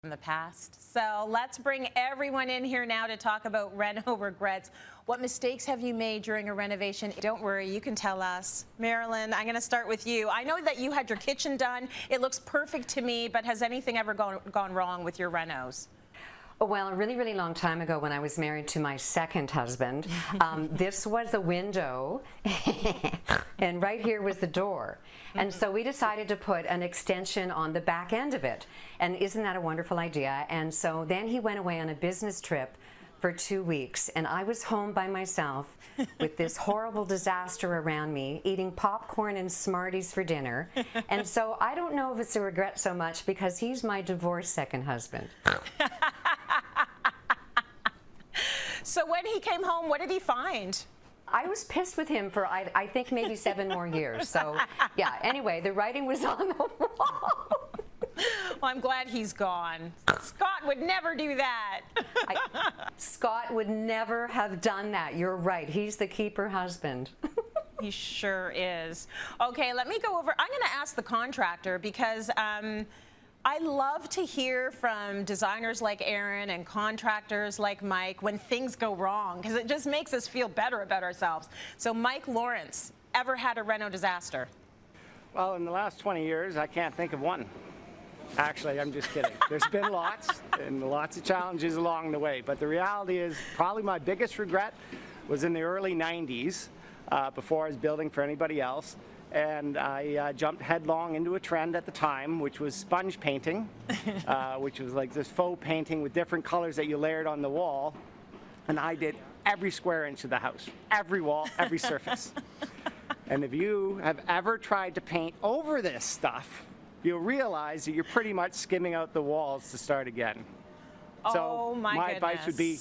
from the past. So let's bring everyone in here now to talk about reno regrets. What mistakes have you made during a renovation? Don't worry, you can tell us. Mairlyn, I'm going to start with you. I know that you had your kitchen done. It looks perfect to me, but has anything ever gone wrong with your renos? Well, a really, really long time ago when I was married to my second husband, this was a window and right here was the door. And so we decided to put an extension on the back end of it. And isn't that a wonderful idea? And so then he went away on a business trip for 2 weeks, and I was home by myself with this horrible disaster around me, eating popcorn and Smarties for dinner. And so I don't know if it's a regret so much because he's my divorced second husband. So when he came home, what did he find? I was pissed with him for, I think, maybe 7 more years. So, yeah, anyway, the writing was on the wall. Well, I'm glad he's gone. Scott would never do that. Scott would never have done that. You're right. He's the keeper husband. He sure is. Okay, let me go over. I'm going to ask the contractor because I love to hear from designers like Erin and contractors like Mike when things go wrong, because it just makes us feel better about ourselves. So Mike Lawrence, ever had a reno disaster? Well, in the last 20 years, I can't think of one. Actually, I'm just kidding. There's been lots and lots of challenges along the way, but the reality is probably my biggest regret was in the early 90s, before I was building for anybody else. And I jumped headlong into a trend at the time, which was sponge painting, which was like this faux painting with different colors that you layered on the wall. And I did every square inch of the house, every wall, every surface. And if you have ever tried to paint over this stuff, you'll realize that you're pretty much skimming out the walls to start again. So my advice would be,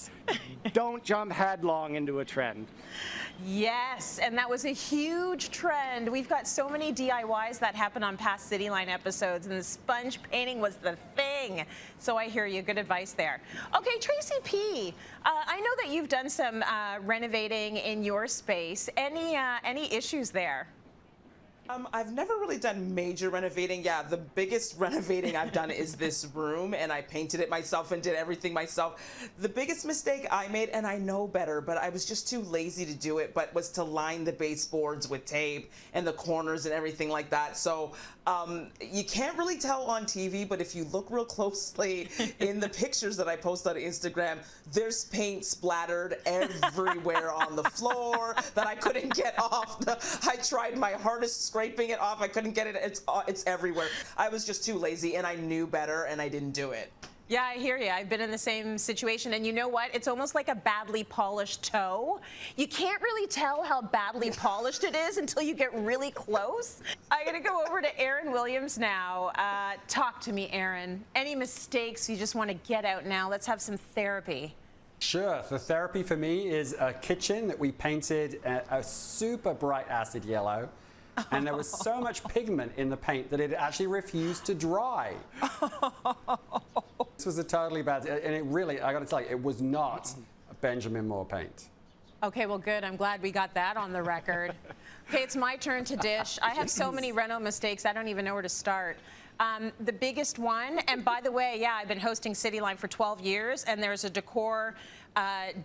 don't jump headlong into a trend. Yes, and that was a huge trend. We've got so many DIYs that happen on past Cityline episodes, and the sponge painting was the thing. So I hear you. Good advice there. Okay, Tracy P, I know that you've done some renovating in your space. Any issues there? I've never really done major renovating. Yeah, the biggest renovating I've done is this room, and I painted it myself and did everything myself. The biggest mistake I made, and I know better, but I was just too lazy to do it, but was to line the baseboards with tape and the corners and everything like that. So you can't really tell on TV, but if you look real closely in the pictures that I post on Instagram, there's paint splattered everywhere on the floor that I couldn't get off. I tried my hardest scraping it off. I couldn't get it. It's everywhere. I was just too lazy, and I knew better, and I didn't do it. Yeah, I hear you. I've been in the same situation, and you know what? It's almost like a badly polished toe. You can't really tell how badly polished it is until you get really close. I'm going to go over to Erin Williams now. Talk to me, Erin. Any mistakes you just want to get out now? Let's have some therapy. Sure. The therapy for me is a kitchen that we painted a super bright acid yellow. And there was so much pigment in the paint that it actually refused to dry. This was a totally bad, and it really, I got to tell you, it was not a Benjamin Moore paint. Okay, well, good. I'm glad we got that on the record. Okay, it's my turn to dish. I have so many reno mistakes, I don't even know where to start. The biggest one, and by the way, yeah, I've been hosting Cityline for 12 years, and there's a decor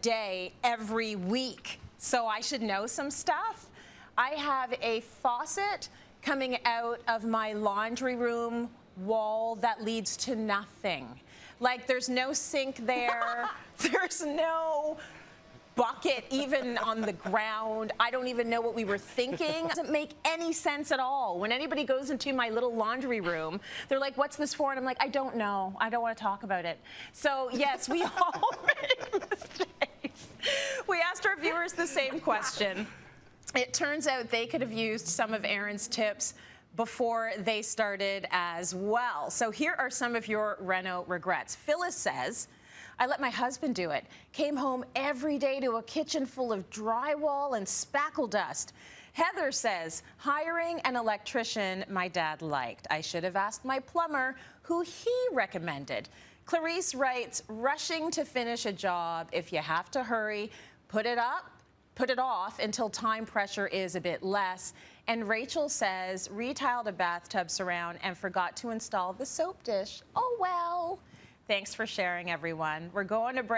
day every week, so I should know some stuff. I have a faucet coming out of my laundry room wall that leads to nothing. Like, there's no sink there. There's no bucket even on the ground. I don't even know what we were thinking. It doesn't make any sense at all. When anybody goes into my little laundry room, they're like, what's this for? And I'm like, I don't know. I don't want to talk about it. So yes, we all make mistakes. We asked our viewers the same question. It turns out they could have used some of Erin's tips before they started as well. So here are some of your reno regrets. Phyllis says, I let my husband do it. Came home every day to a kitchen full of drywall and spackle dust. Heather says, hiring an electrician my dad liked. I should have asked my plumber who he recommended. Clarice writes, rushing to finish a job. If you have to hurry, put it off until time pressure is a bit less. And Rachel says, retiled a bathtub surround and forgot to install the soap dish. Oh, well. Thanks for sharing, everyone. We're going to break.